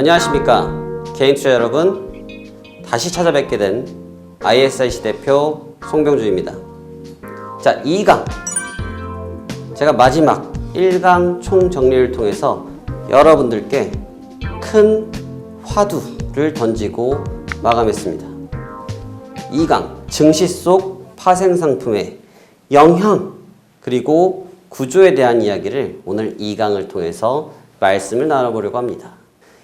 안녕하십니까 개인투자 여러분, 다시 찾아뵙게 된 ISIC 대표 송병주입니다. 자, 2강 제가 마지막 1강 총정리를 통해서 여러분들께 큰 화두를 던지고 마감했습니다. 2강 증시 속 파생상품의 영향 그리고 구조에 대한 이야기를 오늘 2강을 통해서 말씀을 나눠보려고 합니다.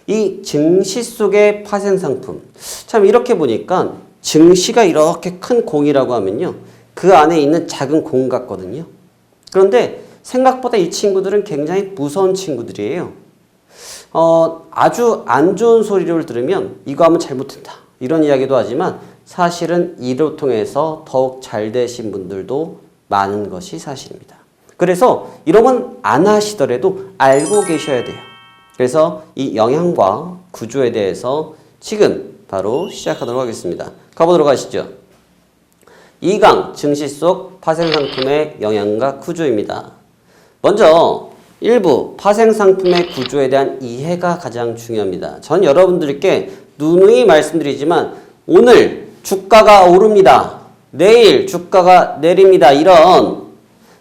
이 증시 속의 파생상품, 참 이렇게 보니까 증시가 이렇게 큰 공이라고 하면요, 그 안에 있는 작은 공 같거든요. 그런데 생각보다 이 친구들은 굉장히 무서운 친구들이에요. 아주 안 좋은 소리를 들으면 이거 하면 잘못된다 이런 이야기도 하지만 사실은 이를 통해서 더욱 잘 되신 분들도 많은 것이 사실입니다. 그래서 이런 건 안 하시더라도 알고 계셔야 돼요. 그래서 이 영향과 구조에 대해서 지금 바로 시작하도록 하겠습니다. 가보도록 하시죠. 2강 증시 속 파생상품의 영향과 구조입니다. 먼저 일부 파생상품의 구조에 대한 이해가 가장 중요합니다. 전 여러분들께 누누이 말씀드리지만 오늘 주가가 오릅니다. 내일 주가가 내립니다. 이런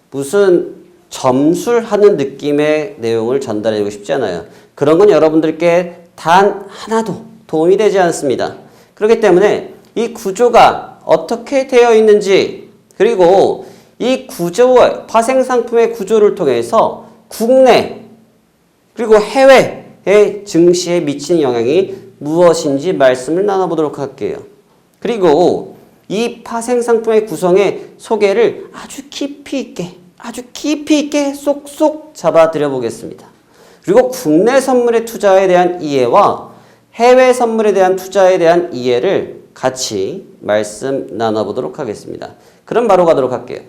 무슨 점술하는 느낌의 내용을 전달해주고 싶지 않아요. 그런 건 여러분들께 단 하나도 도움이 되지 않습니다. 그렇기 때문에 이 구조가 어떻게 되어 있는지, 그리고 이 구조의 파생상품의 구조를 통해서 국내 그리고 해외의 증시에 미치는 영향이 무엇인지 말씀을 나눠보도록 할게요. 그리고 이 파생상품의 구성의 소개를 아주 깊이 있게 쏙쏙 잡아드려 보겠습니다. 그리고 국내 선물의 투자에 대한 이해와 해외 선물에 대한 투자에 대한 이해를 같이 말씀 나눠보도록 하겠습니다. 그럼 바로 가도록 할게요.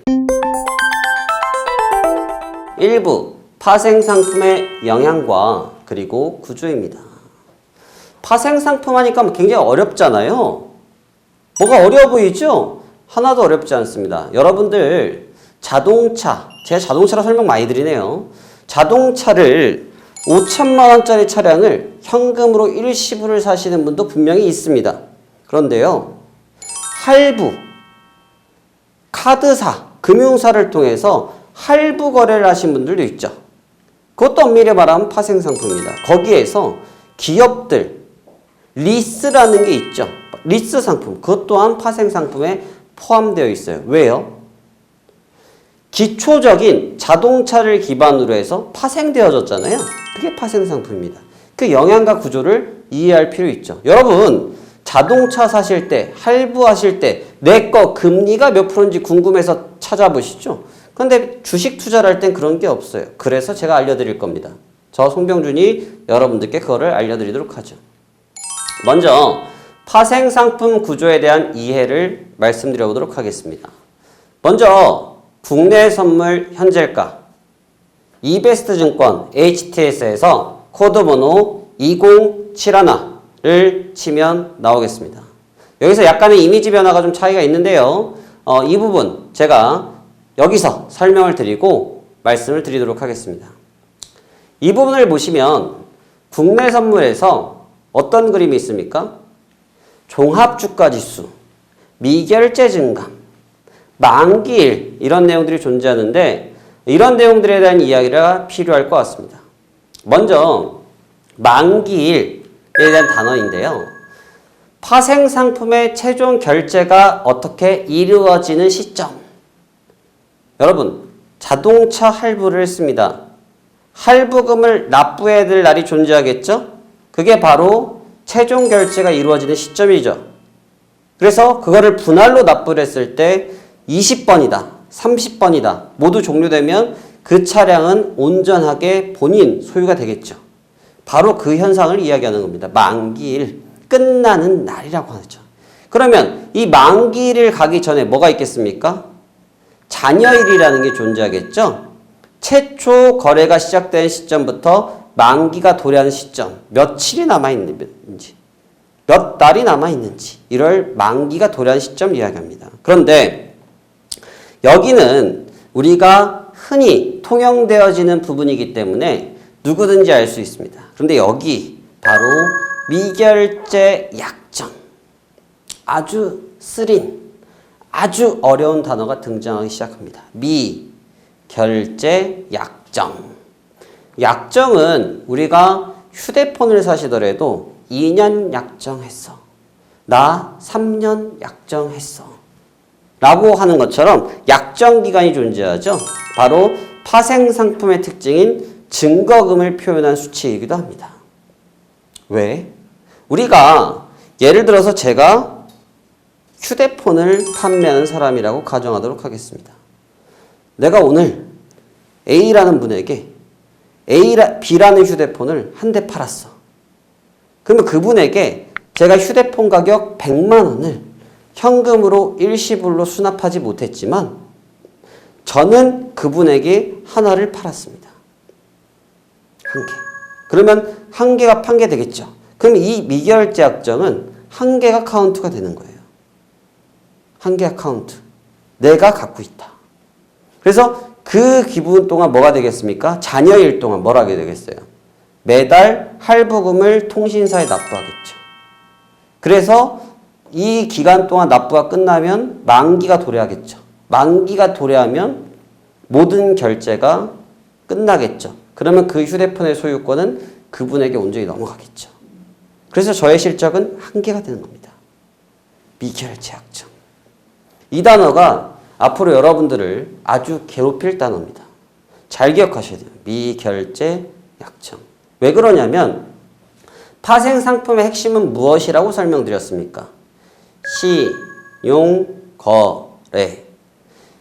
1부 파생상품의 영향과 그리고 구조입니다. 파생상품 하니까 굉장히 어렵잖아요. 뭐가 어려워 보이죠? 하나도 어렵지 않습니다. 여러분들 자동차, 제가 자동차로 설명 많이 드리네요. 자동차를 5천만 원짜리 차량을 현금으로 일시불을 사시는 분도 분명히 있습니다. 그런데요, 할부, 카드사, 금융사를 통해서 할부 거래를 하신 분들도 있죠. 그것도 엄밀히 말하면 파생상품입니다. 거기에서 기업들, 리스라는 게 있죠. 리스 상품, 그것 또한 파생상품에 포함되어 있어요. 왜요? 기초적인 자동차를 기반으로 해서 파생되어졌잖아요. 그게 파생상품입니다. 그 영향과 구조를 이해할 필요 있죠. 여러분, 자동차 사실 때, 할부하실 때 내 거 금리가 몇 프로인지 궁금해서 찾아보시죠. 그런데 주식 투자를 할 땐 그런 게 없어요. 그래서 제가 알려드릴 겁니다. 저 송병준이 여러분들께 그거를 알려드리도록 하죠. 먼저 파생상품 구조에 대한 이해를 말씀드려 보도록 하겠습니다. 먼저 국내 선물 현재가 이베스트증권 HTS에서 코드번호 2071을 치면 나오겠습니다. 여기서 약간의 이미지 변화가 좀 차이가 있는데요. 이 부분 제가 여기서 설명을 드리고 말씀을 드리도록 하겠습니다. 이 부분을 보시면 국내 선물에서 어떤 그림이 있습니까? 종합주가지수, 미결제 증감, 만기일 이런 내용들이 존재하는데 이런 내용들에 대한 이야기가 필요할 것 같습니다. 먼저 만기일에 대한 단어인데요. 파생상품의 최종 결제가 어떻게 이루어지는 시점. 여러분, 자동차 할부를 했습니다. 할부금을 납부해야 될 날이 존재하겠죠? 그게 바로 최종 결제가 이루어지는 시점이죠. 그래서 그거를 분할로 납부를 했을 때 20번이다, 30번이다 모두 종료되면 그 차량은 온전하게 본인 소유가 되겠죠. 바로 그 현상을 이야기하는 겁니다. 만기일, 끝나는 날이라고 하죠. 그러면 이 만기일을 가기 전에 뭐가 있겠습니까? 잔여일이라는 게 존재하겠죠. 최초 거래가 시작된 시점부터 만기가 도래하는 시점, 며칠이 남아있는지, 몇 달이 남아있는지, 이를 만기가 도래하는 시점을 이야기합니다. 그런데 여기는 우리가 흔히 통용되어지는 부분이기 때문에 누구든지 알 수 있습니다. 그런데 여기 바로 미결제 약정. 아주 쓰린, 아주 어려운 단어가 등장하기 시작합니다. 미결제 약정. 약정은 우리가 휴대폰을 사시더라도 2년 약정했어. 나 3년 약정했어. 라고 하는 것처럼 약정 기간이 존재하죠. 바로 파생상품의 특징인 증거금을 표현한 수치이기도 합니다. 왜? 우리가 예를 들어서 제가 휴대폰을 판매하는 사람이라고 가정하도록 하겠습니다. 내가 오늘 A라는 분에게 B라는 휴대폰을 한 대 팔았어. 그러면 그분에게 제가 휴대폰 가격 100만 원을 현금으로 일시불로 수납하지 못했지만 저는 그분에게 하나를 팔았습니다. 한 개. 그러면 한 개가 판매되겠죠. 그럼 이 미결제 약정은 한 개가 카운트가 되는 거예요. 한 개가 카운트. 내가 갖고 있다. 그래서 그 기분 동안 뭐가 되겠습니까? 잔여일 동안 뭘 하게 되겠어요? 매달 할부금을 통신사에 납부하겠죠. 그래서 이 기간 동안 납부가 끝나면 만기가 도래하겠죠. 만기가 도래하면 모든 결제가 끝나겠죠. 그러면 그 휴대폰의 소유권은 그분에게 온전히 넘어가겠죠. 그래서 저의 실적은 한 개가 되는 겁니다. 미결제 약정. 이 단어가 앞으로 여러분들을 아주 괴롭힐 단어입니다. 잘 기억하셔야 돼요. 미결제 약정. 왜 그러냐면 파생상품의 핵심은 무엇이라고 설명드렸습니까? 신용거래.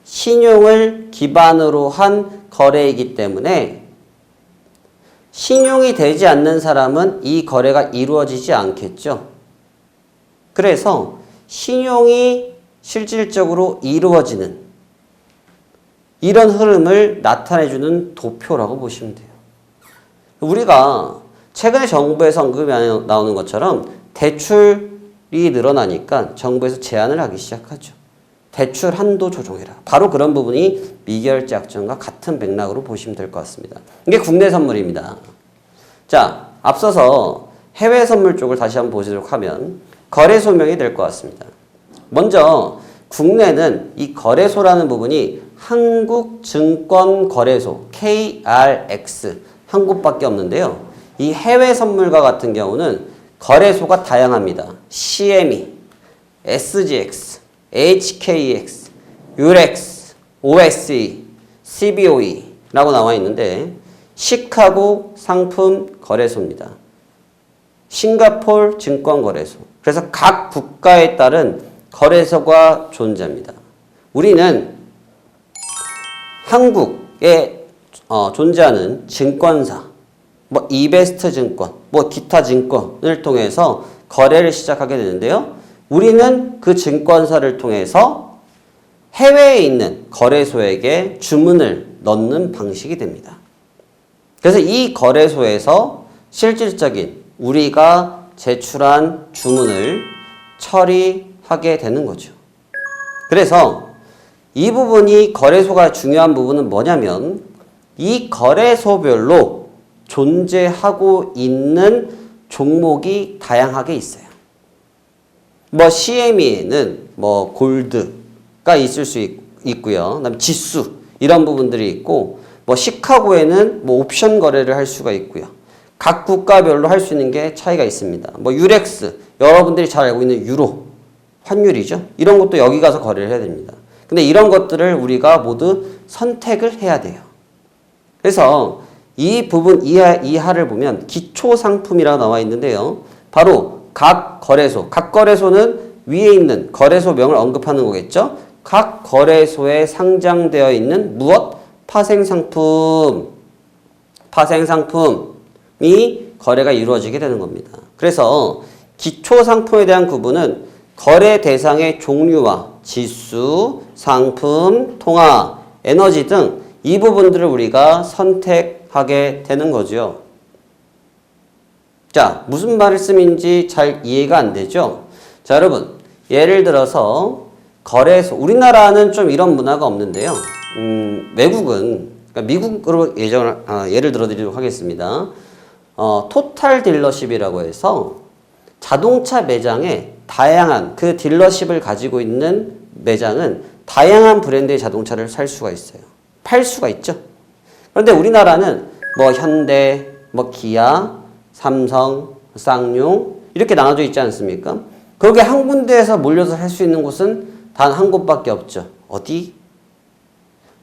신용을 기반으로 한 거래이기 때문에 신용이 되지 않는 사람은 이 거래가 이루어지지 않겠죠. 그래서 신용이 실질적으로 이루어지는 이런 흐름을 나타내주는 도표라고 보시면 돼요. 우리가 최근에 정부에서 언급이 나오는 것처럼 대출이 늘어나니까 정부에서 제한을 하기 시작하죠. 대출 한도 조정해라. 바로 그런 부분이 미결제 약정과 같은 맥락으로 보시면 될 것 같습니다. 이게 국내 선물입니다. 자, 앞서서 해외 선물 쪽을 다시 한번 보시도록 하면 거래소명이 될 것 같습니다. 먼저 국내는 이 거래소라는 부분이 한국증권거래소 KRX 한 곳밖에 없는데요. 이 해외 선물과 같은 경우는 거래소가 다양합니다. CME, SGX, HKEX, 유렉스, OSE, CBOE라고 나와 있는데 시카고 상품 거래소입니다. 싱가포르 증권거래소. 그래서 각 국가에 따른 거래소가 존재합니다. 우리는 한국에 존재하는 증권사, 뭐 이베스트 증권, 뭐 기타 증권을 통해서 거래를 시작하게 되는데요. 우리는 그 증권사를 통해서 해외에 있는 거래소에게 주문을 넣는 방식이 됩니다. 그래서 이 거래소에서 실질적인 우리가 제출한 주문을 처리하게 되는 거죠. 그래서 이 부분이 거래소가 중요한 부분은 뭐냐면 이 거래소별로 존재하고 있는 종목이 다양하게 있어요. 뭐 CME에는 뭐 골드가 있을 수 있고요. 그다음에 지수 이런 부분들이 있고 뭐 시카고에는 뭐 옵션 거래를 할 수가 있고요. 각 국가별로 할 수 있는 게 차이가 있습니다. 뭐 유렉스 여러분들이 잘 알고 있는 유로 환율이죠. 이런 것도 여기 가서 거래를 해야 됩니다. 근데 이런 것들을 우리가 모두 선택을 해야 돼요. 그래서 이 부분 이하를 보면 기초상품이라고 나와 있는데요. 바로 각 거래소는 위에 있는 거래소명을 언급하는 거겠죠. 각 거래소에 상장되어 있는 무엇? 파생상품이 거래가 이루어지게 되는 겁니다. 그래서 기초상품에 대한 구분은 거래 대상의 종류와 지수, 상품, 통화, 에너지 등 이 부분들을 우리가 선택하게 되는 거죠. 자, 무슨 말씀인지 잘 이해가 안 되죠? 자, 여러분, 예를 들어서 거래소, 우리나라는 좀 이런 문화가 없는데요. 외국은, 그러니까 미국으로 예를 들어 드리도록 하겠습니다. 토탈 딜러십이라고 해서 자동차 매장에 다양한 그 딜러십을 가지고 있는 매장은 다양한 브랜드의 자동차를 살 수가 있어요. 팔 수가 있죠. 그런데 우리나라는 뭐 현대, 뭐 기아, 삼성, 쌍용 이렇게 나눠져 있지 않습니까? 거기에 한 군데에서 몰려서 살 수 있는 곳은 단 한 곳밖에 없죠. 어디?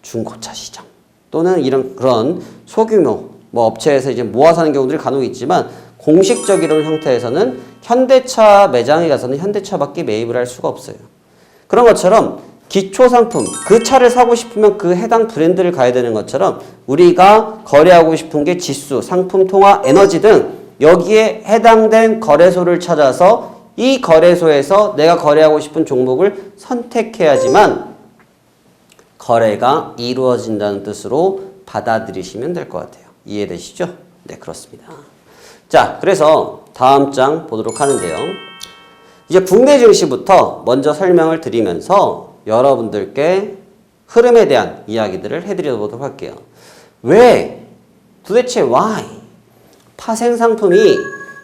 중고차 시장 또는 이런 그런 소규모 뭐 업체에서 이제 모아서 하는 경우들이 간혹 있지만 공식적인 형태에서는 현대차 매장에 가서는 현대차밖에 매입을 할 수가 없어요. 그런 것처럼 기초 상품, 그 차를 사고 싶으면 그 해당 브랜드를 가야 되는 것처럼 우리가 거래하고 싶은 게 지수, 상품 통화, 에너지 등 여기에 해당된 거래소를 찾아서 이 거래소에서 내가 거래하고 싶은 종목을 선택해야지만 거래가 이루어진다는 뜻으로 받아들이시면 될 것 같아요. 이해되시죠? 네, 그렇습니다. 자, 그래서 다음 장 보도록 하는데요. 이제 국내 증시부터 먼저 설명을 드리면서 여러분들께 흐름에 대한 이야기들을 해드려보도록 할게요. 왜? 도대체 why? 파생 상품이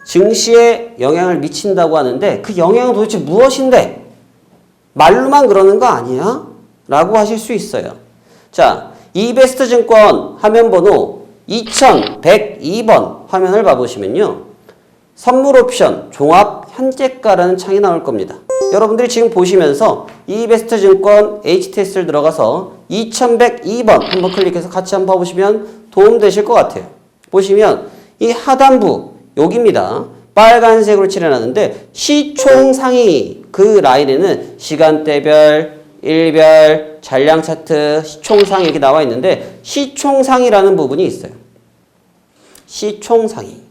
증시에 영향을 미친다고 하는데 그 영향은 도대체 무엇인데? 말로만 그러는 거 아니야? 라고 하실 수 있어요. 자, 이베스트 증권 화면 번호 2102번 화면을 봐보시면요. 선물 옵션 종합 현재가라는 창이 나올 겁니다. 여러분들이 지금 보시면서 이베스트 증권 HTS를 들어가서 2102번 한번 클릭해서 같이 한번 봐보시면 도움되실 것 같아요. 보시면 이 하단부 여기입니다. 빨간색으로 칠해놨는데 시총 상위 그 라인에는 시간대별, 일별, 잔량 차트, 시총 상위 이렇게 나와 있는데 시총 상위라는 부분이 있어요. 시총 상위.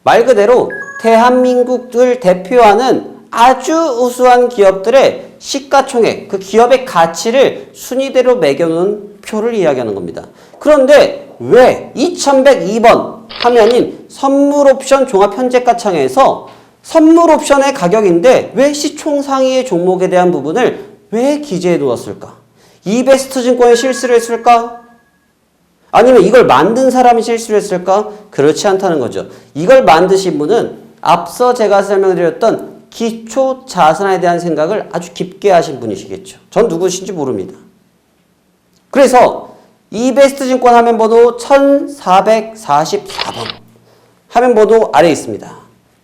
말 그대로 대한민국을 대표하는 아주 우수한 기업들의 시가총액, 그 기업의 가치를 순위대로 매겨놓은 표를 이야기하는 겁니다. 그런데 왜 2102번 화면인 선물옵션 종합현재가 창에서 선물옵션의 가격인데 왜 시총 상위의 종목에 대한 부분을 왜 기재해 두었을까? 이베스트 증권이 실수를 했을까? 아니면 이걸 만든 사람이 실수를 했을까? 그렇지 않다는 거죠. 이걸 만드신 분은 앞서 제가 설명드렸던 기초 자산에 대한 생각을 아주 깊게 하신 분이시겠죠. 전 누구신지 모릅니다. 그래서 이베스트 증권 화면 번호 1444번 화면 번호 아래에 있습니다.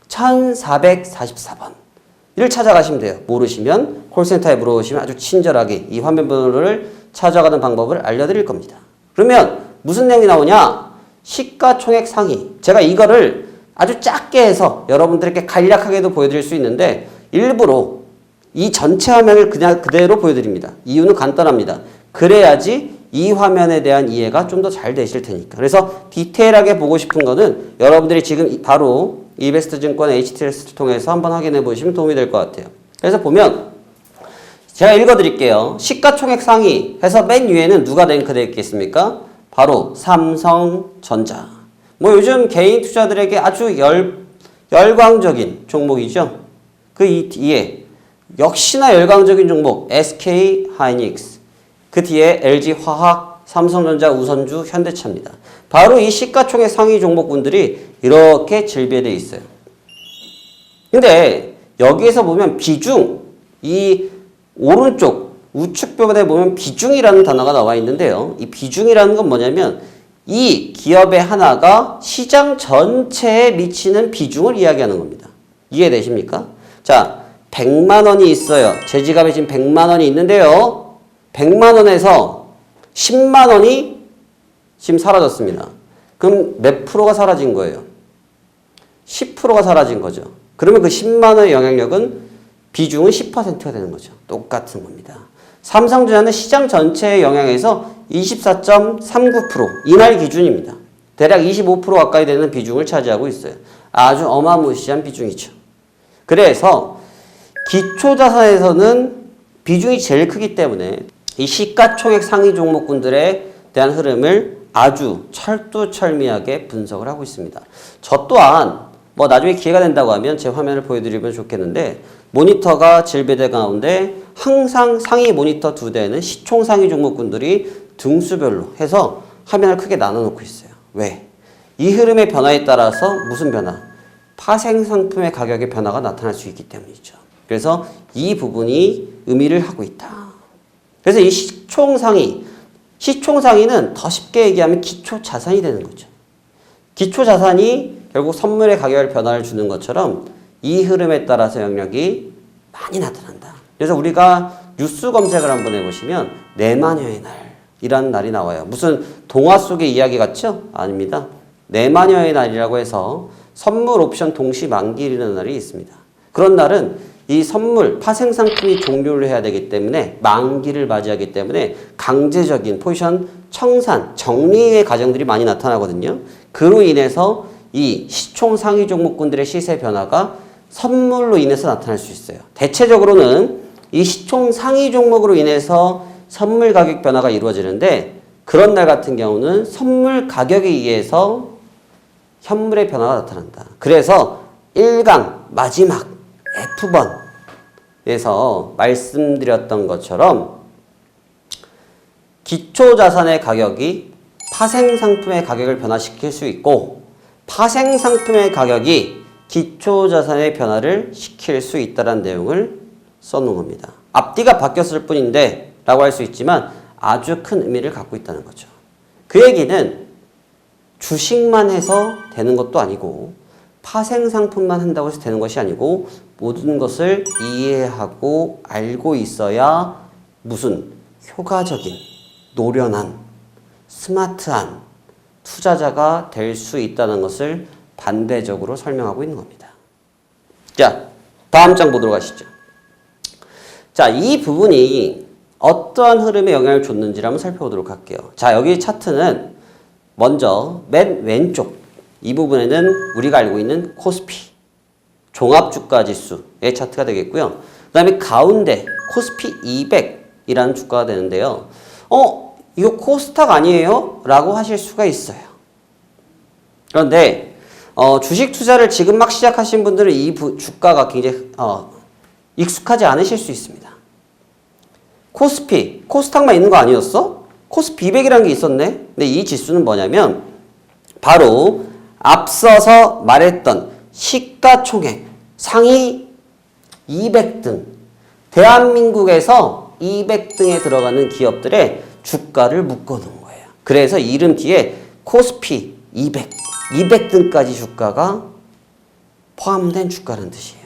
1444번 이를 찾아가시면 돼요. 모르시면 콜센터에 물어보시면 아주 친절하게 이 화면 번호를 찾아가는 방법을 알려드릴 겁니다. 그러면 무슨 내용이 나오냐? 시가총액 상위. 제가 이거를 아주 작게 해서 여러분들에게 간략하게도 보여드릴 수 있는데 일부러 이 전체 화면을 그냥 그대로 보여드립니다. 이유는 간단합니다. 그래야지 이 화면에 대한 이해가 좀 더 잘 되실 테니까. 그래서 디테일하게 보고 싶은 거는 여러분들이 지금 바로 이베스트 증권 HTS를 통해서 한번 확인해 보시면 도움이 될 것 같아요. 그래서 보면 제가 읽어드릴게요. 시가총액 상위 해서 맨 위에는 누가 랭크되어 있겠습니까? 바로 삼성전자. 뭐 요즘 개인 투자들에게 아주 열광적인 종목이죠. 그 뒤에 역시나 열광적인 종목 SK 하이닉스. 그 뒤에 LG화학, 삼성전자, 우선주, 현대차입니다. 바로 이 시가총액 상위 종목군들이 이렇게 질비되어 있어요. 근데 여기에서 보면 비중, 이 오른쪽 우측면에 보면 비중이라는 단어가 나와 있는데요. 이 비중이라는 건 뭐냐면 이 기업의 하나가 시장 전체에 미치는 비중을 이야기하는 겁니다. 이해되십니까? 자, 100만 원이 있어요. 제 지갑에 지금 100만 원이 있는데요. 100만 원에서 10만 원이 지금 사라졌습니다. 그럼 몇 프로가 사라진 거예요? 10%가 사라진 거죠. 그러면 그 10만 원의 영향력은 비중은 10%가 되는 거죠. 똑같은 겁니다. 삼성전자는 시장 전체의 영향에서 24.39% 이날 기준입니다. 대략 25% 가까이 되는 비중을 차지하고 있어요. 아주 어마무시한 비중이죠. 그래서 기초자산에서는 비중이 제일 크기 때문에 이 시가총액 상위 종목군들에 대한 흐름을 아주 철두철미하게 분석을 하고 있습니다. 저 또한 뭐 나중에 기회가 된다고 하면 제 화면을 보여드리면 좋겠는데 모니터가 질배대 가운데 항상 상위 모니터 2대는 시총 상위 종목군들이 등수별로 해서 화면을 크게 나눠 놓고 있어요. 왜? 이 흐름의 변화에 따라서 무슨 변화? 파생 상품의 가격의 변화가 나타날 수 있기 때문이죠. 그래서 이 부분이 의미를 하고 있다. 그래서 이 시총상위는 더 쉽게 얘기하면 기초자산이 되는 거죠. 기초자산이 결국 선물의 가격의 변화를 주는 것처럼 이 흐름에 따라서 영역이 많이 나타난다. 그래서 우리가 뉴스 검색을 한번 해보시면 내마녀의 날이라는 날이 나와요. 무슨 동화 속의 이야기 같죠? 아닙니다. 내마녀의 날이라고 해서 선물 옵션 동시 만기라는 날이 있습니다. 그런 날은 이 선물 파생 상품이 종료를 해야 되기 때문에 만기를 맞이하기 때문에 강제적인 포지션 청산, 정리의 과정들이 많이 나타나거든요. 그로 인해서 이 시총 상위 종목군들의 시세 변화가 선물로 인해서 나타날 수 있어요. 대체적으로는 이 시총 상위 종목으로 인해서 선물 가격 변화가 이루어지는데 그런 날 같은 경우는 선물 가격에 의해서 현물의 변화가 나타난다. 그래서 1강 마지막 F번에서 말씀드렸던 것처럼 기초자산의 가격이 파생상품의 가격을 변화시킬 수 있고 파생상품의 가격이 기초자산의 변화를 시킬 수 있다는 내용을 써놓은 겁니다. 앞뒤가 바뀌었을 뿐인데 라고 할 수 있지만 아주 큰 의미를 갖고 있다는 거죠. 그 얘기는 주식만 해서 되는 것도 아니고 파생상품만 한다고 해서 되는 것이 아니고 모든 것을 이해하고 알고 있어야 무슨 효과적인, 노련한, 스마트한 투자자가 될 수 있다는 것을 반대적으로 설명하고 있는 겁니다. 자, 다음 장 보도록 하시죠. 자, 이 부분이 어떠한 흐름에 영향을 줬는지를 한번 살펴보도록 할게요. 자, 여기 차트는 먼저 맨 왼쪽 이 부분에는 우리가 알고 있는 코스피 종합주가지수의 차트가 되겠고요. 그 다음에 가운데 코스피 200이라는 주가가 되는데요. 이거 코스닥 아니에요? 라고 하실 수가 있어요. 그런데 주식 투자를 지금 막 시작하신 분들은 이 주가가 굉장히 익숙하지 않으실 수 있습니다. 코스피, 코스닥만 있는 거 아니었어? 코스피 200이라는 게 있었네? 근데 이 지수는 뭐냐면 바로 앞서서 말했던 시가총액 상위 200등 대한민국에서 200등에 들어가는 기업들의 주가를 묶어놓은 거예요. 그래서 이름 뒤에 코스피 200, 200등까지 주가가 포함된 주가라는 뜻이에요.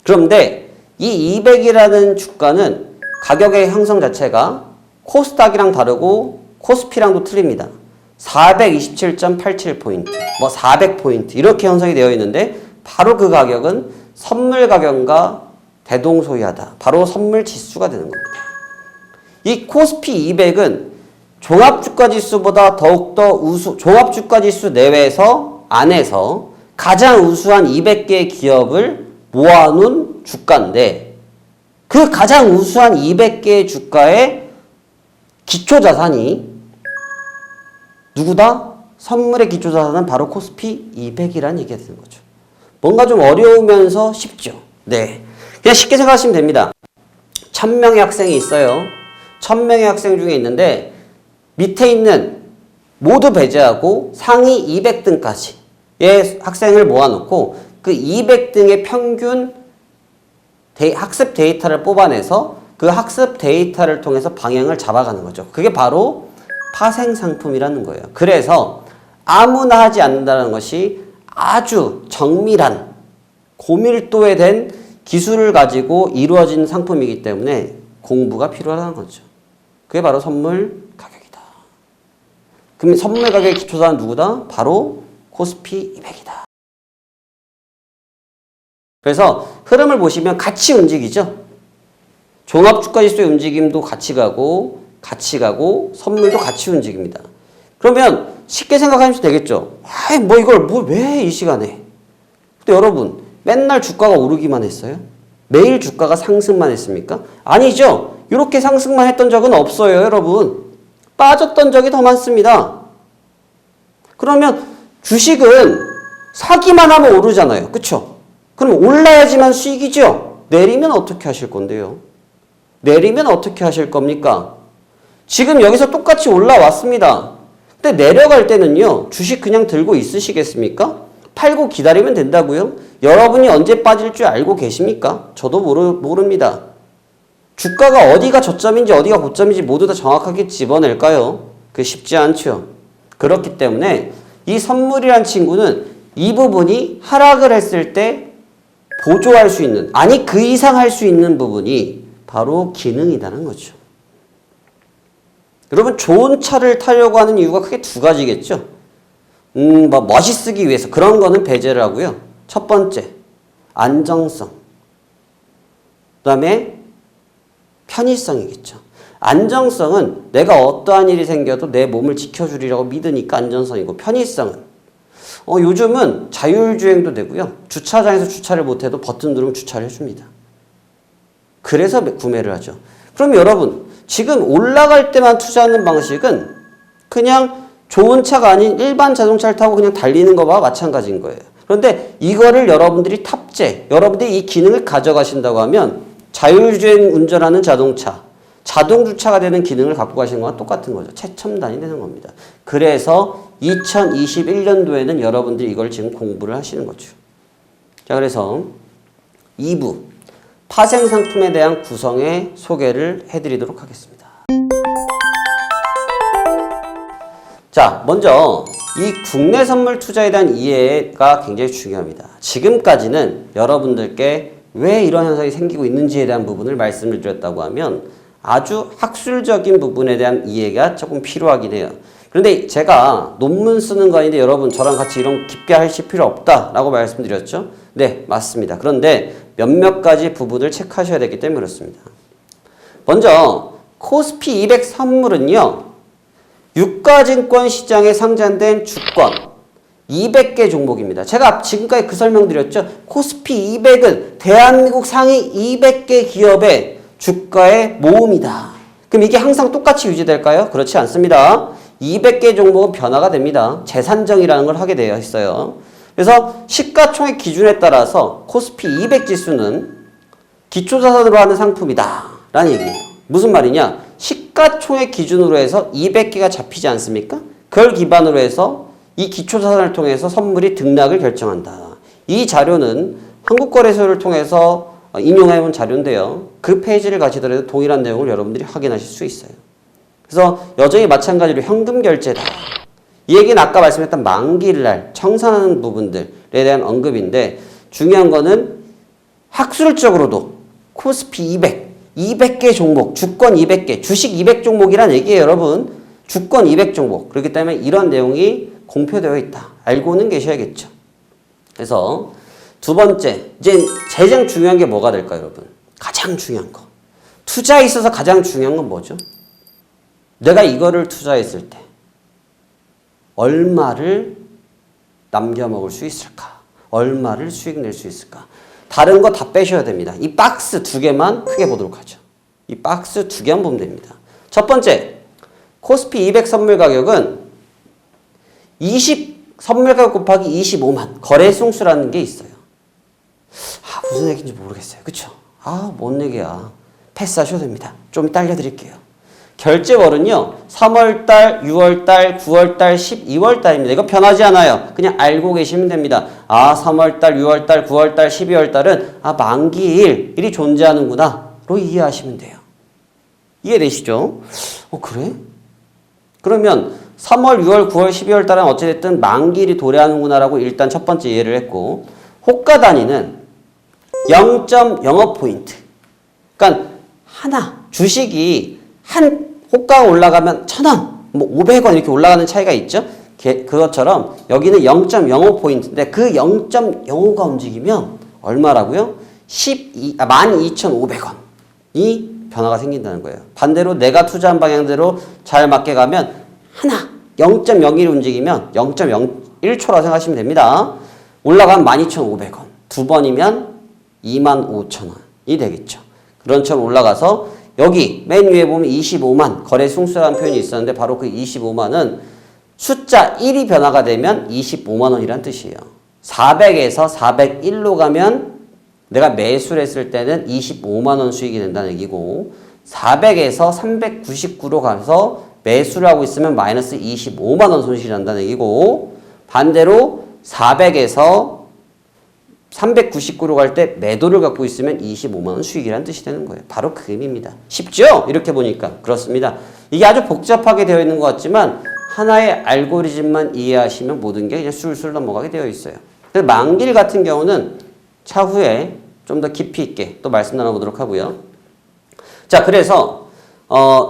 그런데 이 200이라는 주가는 가격의 형성 자체가 코스닥이랑 다르고 코스피랑도 틀립니다. 427.87포인트, 400포인트 이렇게 형성이 되어 있는데 바로 그 가격은 선물 가격과 대동소이하다. 바로 선물 지수가 되는 겁니다. 이 코스피 200은 종합주가지수보다 더욱더 종합주가지수 내외에서 안에서 가장 우수한 200개의 기업을 모아놓은 주가인데 그 가장 우수한 200개의 주가의 기초자산이 누구다? 선물의 기초자산은 바로 코스피 200이라는 얘기가 되는 거죠. 뭔가 좀 어려우면서 쉽죠. 네, 그냥 쉽게 생각하시면 됩니다. 1000명의 학생이 있어요. 1000명의 학생 중에 있는데 밑에 있는 모두 배제하고 상위 200등까지의 학생을 모아놓고 그 200등의 평균 학습 데이터를 뽑아내서 그 학습 데이터를 통해서 방향을 잡아가는 거죠. 그게 바로 파생상품이라는 거예요. 그래서 아무나 하지 않는다는 것이 아주 정밀한 고밀도에 된 기술을 가지고 이루어진 상품이기 때문에 공부가 필요하다는 거죠. 그게 바로 선물 가격이다. 그럼 선물 가격의 기초자는 누구다? 바로 코스피 200이다. 그래서 흐름을 보시면 같이 움직이죠. 종합주가지수의 움직임도 같이 가고 선물도 같이 움직입니다. 그러면 쉽게 생각하시면 되겠죠. 이걸 왜 이 시간에? 근데 여러분 맨날 주가가 오르기만 했어요? 매일 주가가 상승만 했습니까? 아니죠. 이렇게 상승만 했던 적은 없어요, 여러분. 빠졌던 적이 더 많습니다. 그러면 주식은 사기만 하면 오르잖아요. 그쵸? 그럼 올라야지만 수익이죠? 내리면 어떻게 하실 건데요? 내리면 어떻게 하실 겁니까? 지금 여기서 똑같이 올라왔습니다. 근데 내려갈 때는요, 주식 그냥 들고 있으시겠습니까? 팔고 기다리면 된다고요? 여러분이 언제 빠질 줄 알고 계십니까? 저도 모릅니다. 주가가 어디가 저점인지 어디가 고점인지 모두 다 정확하게 집어낼까요? 그게 쉽지 않죠. 그렇기 때문에 이 선물이란 친구는 이 부분이 하락을 했을 때 보조할 수 있는, 아니 그 이상 할 수 있는 부분이 바로 기능이라는 거죠. 여러분 좋은 차를 타려고 하는 이유가 크게 두 가지겠죠. 뭐 멋있기 위해서 그런 거는 배제를 하고요. 첫 번째, 안정성. 그 다음에 편의성이겠죠. 안정성은 내가 어떠한 일이 생겨도 내 몸을 지켜주리라고 믿으니까 안정성이고, 편의성은 요즘은 자율주행도 되고요. 주차장에서 주차를 못해도 버튼 누르면 주차를 해줍니다. 그래서 구매를 하죠. 그럼 여러분 지금 올라갈 때만 투자하는 방식은 그냥 좋은 차가 아닌 일반 자동차를 타고 그냥 달리는 거와 마찬가지인 거예요. 그런데 이거를 여러분들이 탑재, 여러분들이 이 기능을 가져가신다고 하면 자율주행 운전하는 자동차, 자동주차가 되는 기능을 갖고 가시는 거와 똑같은 거죠. 최첨단이 되는 겁니다. 그래서 2021년도에는 여러분들이 이걸 지금 공부를 하시는 거죠. 자, 그래서 2부 파생상품에 대한 구성의 소개를 해드리도록 하겠습니다. 자, 먼저 이 국내 선물 투자에 대한 이해가 굉장히 중요합니다. 지금까지는 여러분들께 왜 이런 현상이 생기고 있는지에 대한 부분을 말씀을 드렸다고 하면 아주 학술적인 부분에 대한 이해가 조금 필요하긴 해요. 그런데 제가 논문 쓰는 거 아닌데 여러분 저랑 같이 이런 깊게 하실 필요 없다라고 말씀드렸죠? 네, 맞습니다. 그런데 몇몇 가지 부분을 체크하셔야 되기 때문에 그렇습니다. 먼저 코스피 200 선물은요. 유가증권 시장에 상장된 주권 200개 종목입니다. 제가 지금까지 그 설명드렸죠. 코스피 200은 대한민국 상위 200개 기업의 주가의 모음이다. 그럼 이게 항상 똑같이 유지될까요? 그렇지 않습니다. 200개 종목은 변화가 됩니다. 재산정이라는 걸 하게 되어 있어요. 그래서 시가총액 기준에 따라서 코스피 200 지수는 기초자산으로 하는 상품이다 라는 얘기예요. 무슨 말이냐? 시가총액 기준으로 해서 200개가 잡히지 않습니까? 그걸 기반으로 해서 이 기초자산을 통해서 선물이 등락을 결정한다. 이 자료는 한국거래소를 통해서 인용해온 자료인데요. 그 페이지를 가시더라도 동일한 내용을 여러분들이 확인하실 수 있어요. 그래서 여전히 마찬가지로 현금 결제다. 이 얘기는 아까 말씀했던 만기일날 청산하는 부분들에 대한 언급인데 중요한 거는 학술적으로도 코스피 200, 200개 종목, 주권 200개, 주식 200 종목이란 얘기예요, 여러분. 주권 200 종목. 그렇기 때문에 이런 내용이 공표되어 있다. 알고는 계셔야겠죠. 그래서 두 번째, 이제 가장 중요한 게 뭐가 될까요, 여러분? 가장 중요한 거. 투자에 있어서 가장 중요한 건 뭐죠? 내가 이거를 투자했을 때 얼마를 남겨 먹을 수 있을까? 얼마를 수익 낼 수 있을까? 다른 거 다 빼셔야 됩니다. 이 박스 두 개만 크게 보도록 하죠. 이 박스 두 개만 보면 됩니다. 첫 번째, 코스피 200 선물 가격은 20 선물 가격 곱하기 25만 거래 승수라는 게 있어요. 무슨 얘기인지 모르겠어요. 그쵸? 뭔 얘기야. 패스하셔도 됩니다. 좀 이따 알려드릴게요. 결제월은요. 3월달, 6월달, 9월달, 12월달입니다. 이거 변하지 않아요. 그냥 알고 계시면 됩니다. 3월달, 6월달, 9월달, 12월달은 만기일이 존재하는구나 로 이해하시면 돼요. 이해되시죠? 그래? 그러면 3월, 6월, 9월, 12월달은 어찌됐든 만기일이 도래하는구나라고 일단 첫 번째 이해를 했고, 호가 단위는 0.05포인트. 그러니까 하나 주식이 한 호가가 올라가면 1,000원, 500원 이렇게 올라가는 차이가 있죠. 그것처럼 여기는 0.05포인트인데 그 0.05가 움직이면 얼마라고요? 12,500원이 변화가 생긴다는 거예요. 반대로 내가 투자한 방향대로 잘 맞게 가면 하나 0.01 움직이면 0.01초라고 생각하시면 됩니다. 올라가면 12,500원. 두 번이면 25,000원이 되겠죠. 그런 처럼 올라가서 여기 맨 위에 보면 25만 거래 승수라는 표현이 있었는데 바로 그 25만은 숫자 1이 변화가 되면 25만 원이란 뜻이에요. 400에서 401로 가면 내가 매수를 했을 때는 25만 원 수익이 된다는 얘기고 400에서 399로 가서 매수를 하고 있으면 마이너스 25만 원 손실이 난다는 얘기고 반대로 400에서 399로 갈 때 매도를 갖고 있으면 25만 원 수익이라는 뜻이 되는 거예요. 바로 그 의미입니다. 쉽죠? 이렇게 보니까. 그렇습니다. 이게 아주 복잡하게 되어 있는 것 같지만 하나의 알고리즘만 이해하시면 모든 게 그냥 술술 넘어가게 되어 있어요. 그래서 만길 같은 경우는 차후에 좀 더 깊이 있게 또 말씀 나눠보도록 하고요. 자, 그래서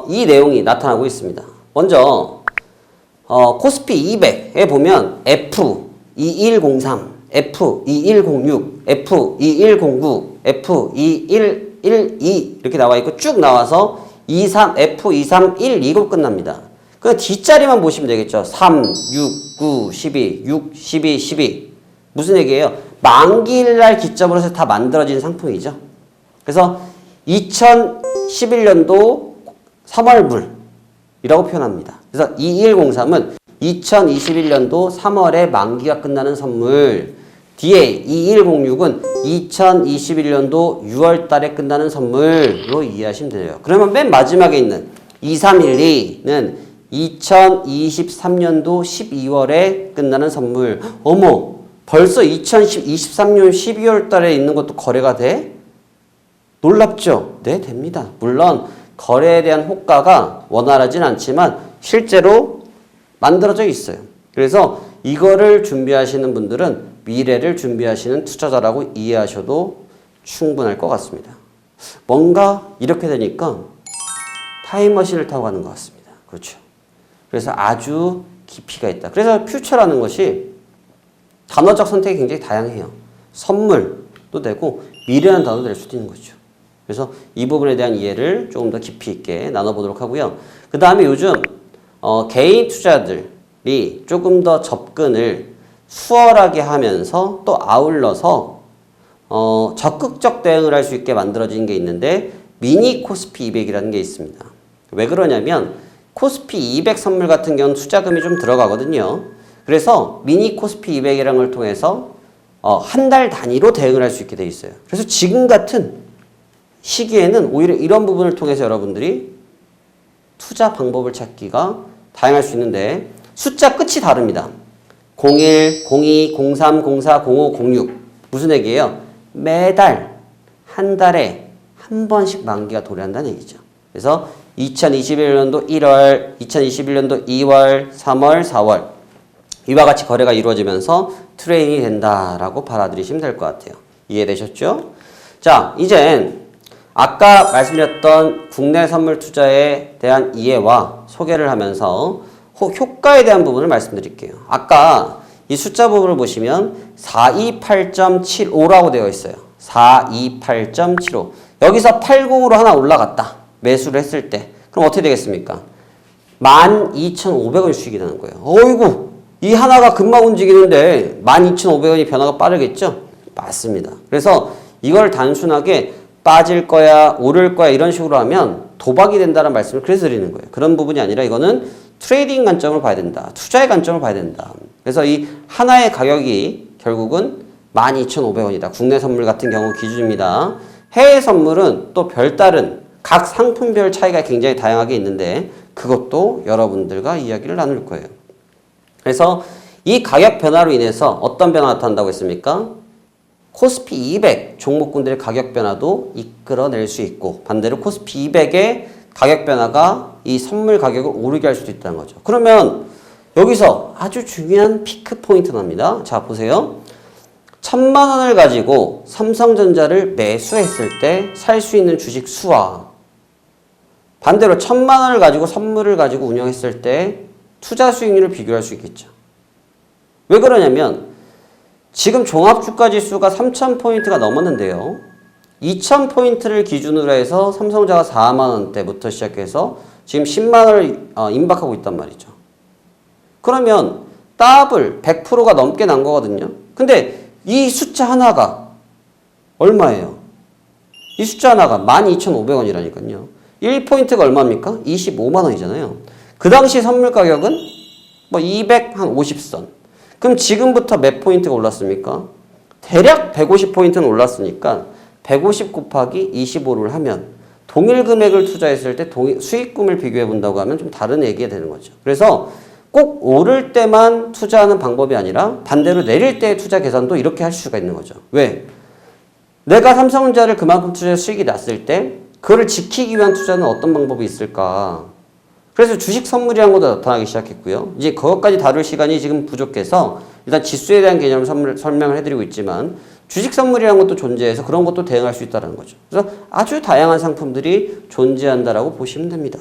이 내용이 나타나고 있습니다. 먼저 코스피 200에 보면 F2103, F2106, F2109, F2112 이렇게 나와 있고 쭉 나와서 F23120 끝납니다. 그 뒷자리만 보시면 되겠죠. 3, 6, 9, 12, 6, 12, 12. 무슨 얘기예요? 만기일날 기점으로 해서 다 만들어진 상품이죠. 그래서 2011년도 3월물이라고 표현합니다. 그래서 2103은 2021년도 3월에 만기가 끝나는 선물. 뒤에 2106은 2021년도 6월 달에 끝나는 선물로 이해하시면 돼요. 그러면 맨 마지막에 있는 2312는 2023년도 12월에 끝나는 선물. 어머, 벌써 2023년 12월 달에 있는 것도 거래가 돼? 놀랍죠? 네, 됩니다. 물론 거래에 대한 호가가 원활하진 않지만 실제로 만들어져 있어요. 그래서 이거를 준비하시는 분들은 미래를 준비하시는 투자자라고 이해하셔도 충분할 것 같습니다. 뭔가 이렇게 되니까 타임머신을 타고 가는 것 같습니다. 그렇죠. 그래서 아주 깊이가 있다. 그래서 퓨처라는 것이 단어적 선택이 굉장히 다양해요. 선물도 되고 미래라는 단어도 될 수도 있는 거죠. 그래서 이 부분에 대한 이해를 조금 더 깊이 있게 나눠보도록 하고요. 그 다음에 요즘 개인 투자들이 조금 더 접근을 수월하게 하면서 또 아울러서 적극적 대응을 할 수 있게 만들어진 게 있는데 미니 코스피 200이라는 게 있습니다. 왜 그러냐면 코스피 200 선물 같은 경우는 투자금이 좀 들어가거든요. 그래서 미니 코스피 200이라는 걸 통해서 한 달 단위로 대응을 할 수 있게 돼 있어요. 그래서 지금 같은 시기에는 오히려 이런 부분을 통해서 여러분들이 투자 방법을 찾기가 다양할 수 있는데 숫자 끝이 다릅니다. 01, 02, 03, 04, 05, 06 무슨 얘기예요? 매달 한 달에 한 번씩 만기가 도래한다는 얘기죠. 그래서 2021년도 1월, 2021년도 2월, 3월, 4월 이와 같이 거래가 이루어지면서 트레이딩이 된다라고 받아들이시면 될 것 같아요. 이해되셨죠? 자, 이젠 아까 말씀드렸던 국내 선물 투자에 대한 이해와 소개를 하면서 효과에 대한 부분을 말씀드릴게요. 아까 이 숫자 부분을 보시면 428.75라고 되어 있어요. 428.75. 여기서 80으로 하나 올라갔다. 매수를 했을 때. 그럼 어떻게 되겠습니까? 12,500원 수익이 나는 거예요. 어이구, 이 하나가 금방 움직이는데 12,500원이 변화가 빠르겠죠? 맞습니다. 그래서 이걸 단순하게 빠질 거야, 오를 거야 이런 식으로 하면 도박이 된다는 말씀을 그래서 드리는 거예요. 그런 부분이 아니라 이거는 트레이딩 관점으로 봐야 된다. 투자의 관점으로 봐야 된다. 그래서 이 하나의 가격이 결국은 12,500원이다. 국내 선물 같은 경우 기준입니다. 해외 선물은 또 별다른 각 상품별 차이가 굉장히 다양하게 있는데 그것도 여러분들과 이야기를 나눌 거예요. 그래서 이 가격 변화로 인해서 어떤 변화가 나타난다고 했습니까? 코스피 200 종목군들의 가격 변화도 이끌어낼 수 있고 반대로 코스피 200의 가격 변화가 이 선물 가격을 오르게 할 수도 있다는 거죠. 그러면 여기서 아주 중요한 피크 포인트 납니다. 자, 보세요. 1,000만 원을 가지고 삼성전자를 매수했을 때 살 수 있는 주식 수와 반대로 1,000만 원을 가지고 선물을 가지고 운영했을 때 투자 수익률을 비교할 수 있겠죠. 왜 그러냐면 지금 종합주가지수가 3,000포인트가 넘었는데요. 2,000포인트를 기준으로 해서 삼성전자가 4만 원대부터 시작해서 지금 10만 원을 임박하고 있단 말이죠. 그러면 더블 100%가 넘게 난 거거든요. 근데 이 숫자 하나가 얼마예요? 이 숫자 하나가 12,500원이라니까요. 1포인트가 얼마입니까? 25만 원이잖아요. 그 당시 선물 가격은 뭐 250선. 그럼 지금부터 몇 포인트가 올랐습니까? 대략 150포인트는 올랐으니까 150 곱하기 25를 하면 동일 금액을 투자했을 때 수익금을 비교해 본다고 하면 좀 다른 얘기가 되는 거죠. 그래서 꼭 오를 때만 투자하는 방법이 아니라 반대로 내릴 때의 투자 계산도 이렇게 할 수가 있는 거죠. 왜? 내가 삼성전자를 그만큼 투자해서 수익이 났을 때 그거를 지키기 위한 투자는 어떤 방법이 있을까? 그래서 주식 선물이라는 것도 나타나기 시작했고요. 이제 그것까지 다룰 시간이 지금 부족해서 일단 지수에 대한 개념을 설명을 해드리고 있지만 주식 선물이라는 것도 존재해서 그런 것도 대응할 수 있다는 거죠. 그래서 아주 다양한 상품들이 존재한다라고 보시면 됩니다.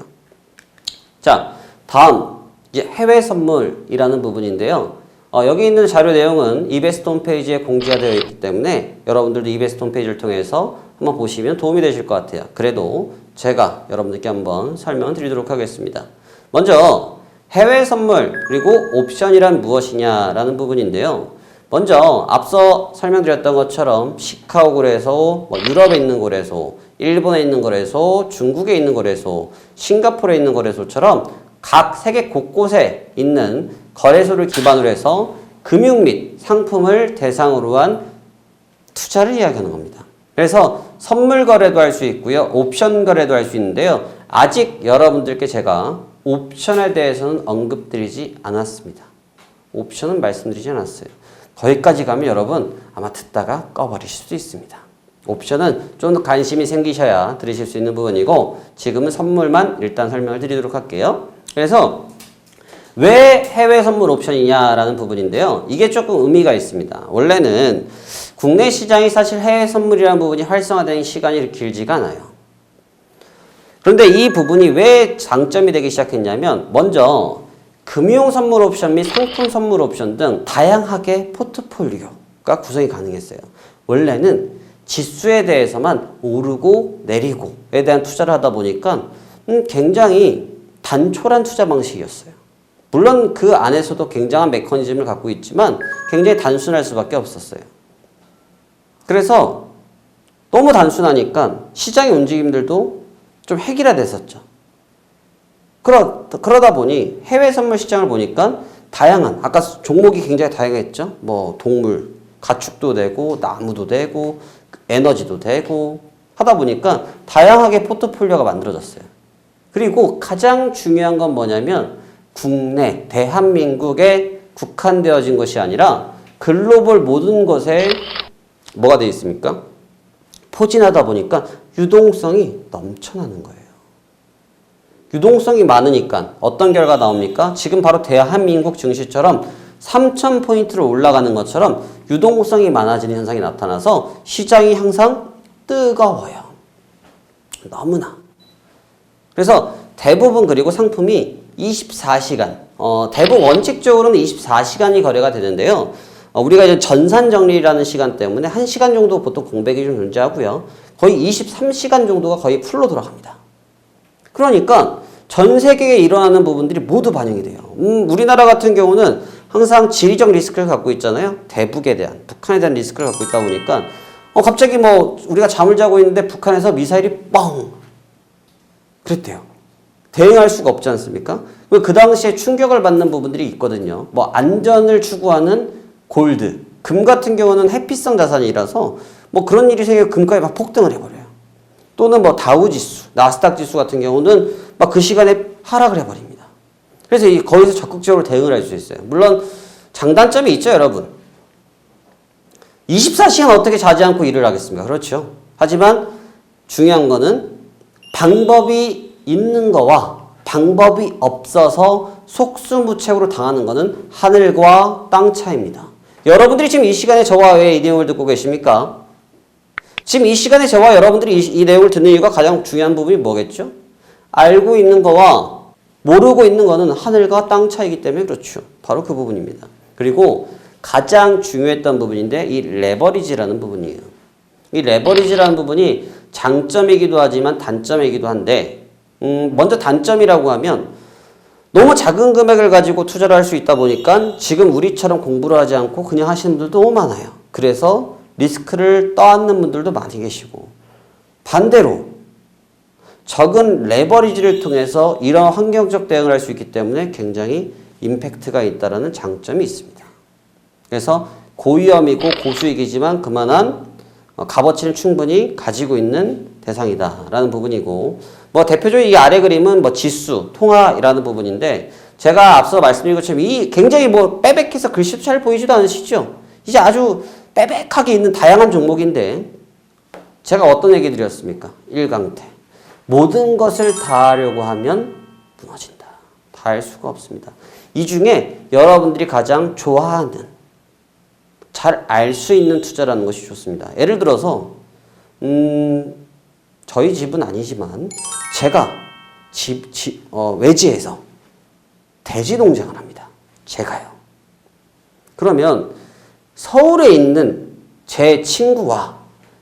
자, 다음 이제 해외 선물이라는 부분인데요. 여기 있는 자료 내용은 이베스트 홈페이지에 공지가 되어 있기 때문에 여러분들도 이베스트 홈페이지를 통해서 한번 보시면 도움이 되실 것 같아요. 그래도 제가 여러분들께 한번 설명을 드리도록 하겠습니다. 먼저 해외 선물 그리고 옵션이란 무엇이냐라는 부분인데요. 먼저 앞서 설명드렸던 것처럼 시카고 거래소, 유럽에 있는 거래소, 일본에 있는 거래소, 중국에 있는 거래소, 싱가포르에 있는 거래소처럼 각 세계 곳곳에 있는 거래소를 기반으로 해서 금융 및 상품을 대상으로 한 투자를 이야기하는 겁니다. 그래서 선물 거래도 할 수 있고요. 옵션 거래도 할 수 있는데요. 아직 여러분들께 제가 옵션에 대해서는 언급드리지 않았습니다. 옵션은 말씀드리지 않았어요. 거기까지 가면 여러분 아마 듣다가 꺼버리실 수도 있습니다. 옵션은 좀 더 관심이 생기셔야 들으실 수 있는 부분이고 지금은 선물만 일단 설명을 드리도록 할게요. 그래서 왜 해외 선물 옵션이냐라는 부분인데요. 이게 조금 의미가 있습니다. 원래는 국내 시장이 사실 해외 선물이라는 부분이 활성화된 시간이 길지가 않아요. 그런데 이 부분이 왜 장점이 되기 시작했냐면 먼저 금융 선물 옵션 및 상품 선물 옵션 등 다양하게 포트폴리오가 구성이 가능했어요. 원래는 지수에 대해서만 오르고 내리고에 대한 투자를 하다 보니까 굉장히 단촐한 투자 방식이었어요. 물론 그 안에서도 굉장한 메커니즘을 갖고 있지만 굉장히 단순할 수밖에 없었어요. 그래서 너무 단순하니까 시장의 움직임들도 좀 획일화됐었죠. 그러다 보니 해외 선물 시장을 보니까 다양한, 아까 종목이 굉장히 다양했죠. 뭐 동물, 가축도 되고 나무도 되고 에너지도 되고 하다 보니까 다양하게 포트폴리오가 만들어졌어요. 그리고 가장 중요한 건 뭐냐면 국내, 대한민국에 국한되어진 것이 아니라 글로벌 모든 것에 뭐가 되어 있습니까? 포진하다 보니까 유동성이 넘쳐나는 거예요. 유동성이 많으니까 어떤 결과 나옵니까? 지금 바로 대한민국 증시처럼 3,000포인트를 올라가는 것처럼 유동성이 많아지는 현상이 나타나서 시장이 항상 뜨거워요. 너무나. 그래서 대부분 그리고 상품이 24시간, 대부분 원칙적으로는 24시간이 거래가 되는데요. 우리가 이제 전산 정리라는 시간 때문에 1시간 정도 보통 공백이 좀 존재하고요. 거의 23시간 정도가 거의 풀로 돌아갑니다. 그러니까 전 세계에 일어나는 부분들이 모두 반영이 돼요. 우리나라 같은 경우는 항상 지리적 리스크를 갖고 있잖아요. 대북에 대한, 북한에 대한 리스크를 갖고 있다 보니까 갑자기 뭐 우리가 잠을 자고 있는데 북한에서 미사일이 뻥! 그랬대요. 대응할 수가 없지 않습니까? 그 당시에 충격을 받는 부분들이 있거든요. 뭐 안전을 추구하는 골드, 금 같은 경우는 회피성 자산이라서 뭐 그런 일이 생기면 금값이 막 폭등을 해버려요. 또는 뭐 다우지수, 나스닥 지수 같은 경우는 막 그 시간에 하락을 해버립니다. 그래서 거기서 적극적으로 대응을 할 수 있어요. 물론 장단점이 있죠, 여러분. 24시간 어떻게 자지 않고 일을 하겠습니까? 그렇죠. 하지만 중요한 거는 방법이 있는 거와 방법이 없어서 속수무책으로 당하는 거는 하늘과 땅 차이입니다. 여러분들이 지금 이 시간에 저와 왜 이 내용을 듣고 계십니까? 지금 이 시간에 저와 여러분들이 이 내용을 듣는 이유가 가장 중요한 부분이 뭐겠죠? 알고 있는 거와 모르고 있는 거는 하늘과 땅 차이기 때문에 그렇죠. 바로 그 부분입니다. 그리고 가장 중요했던 부분인데 이 레버리지라는 부분이에요. 이 레버리지라는 부분이 장점이기도 하지만 단점이기도 한데 먼저 단점이라고 하면 너무 작은 금액을 가지고 투자를 할 수 있다 보니까 지금 우리처럼 공부를 하지 않고 그냥 하시는 분들도 너무 많아요. 그래서 리스크를 떠안는 분들도 많이 계시고 반대로 적은 레버리지를 통해서 이런 환경적 대응을 할 수 있기 때문에 굉장히 임팩트가 있다는 장점이 있습니다. 그래서 고위험이고 고수익이지만 그만한 값어치를 충분히 가지고 있는 대상이다라는 부분이고 뭐 대표적인 이 아래 그림은 뭐 지수, 통화이라는 부분인데 제가 앞서 말씀드린 것처럼 이 굉장히 뭐 빼백해서 글씨도 잘 보이지도 않으시죠? 이제 아주 빼백하게 있는 다양한 종목인데 제가 어떤 얘기 드렸습니까? 일강태. 모든 것을 다 하려고 하면 무너진다. 다 할 수가 없습니다. 이 중에 여러분들이 가장 좋아하는, 잘 알 수 있는 투자라는 것이 좋습니다. 예를 들어서 저희 집은 아니지만 제가 외지에서 돼지 농장을 합니다. 제가요. 그러면 서울에 있는 제 친구와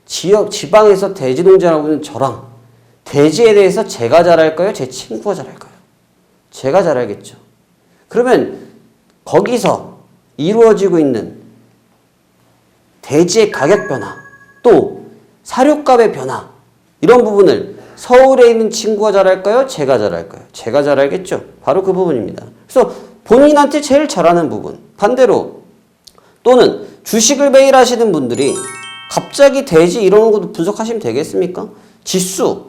지방에서 돼지 농장을 하고 있는 저랑 돼지에 대해서 제가 잘할까요? 제 친구가 잘할까요? 제가 잘하겠죠. 그러면 거기서 이루어지고 있는 돼지의 가격 변화, 또 사료값의 변화, 이런 부분을 서울에 있는 친구가 잘할까요? 제가 잘할까요? 제가 잘알겠죠. 바로 그 부분입니다. 그래서 본인한테 제일 잘하는 부분. 반대로 또는 주식을 매일 하시는 분들이 갑자기 돼지 이런 것도 분석하시면 되겠습니까? 지수,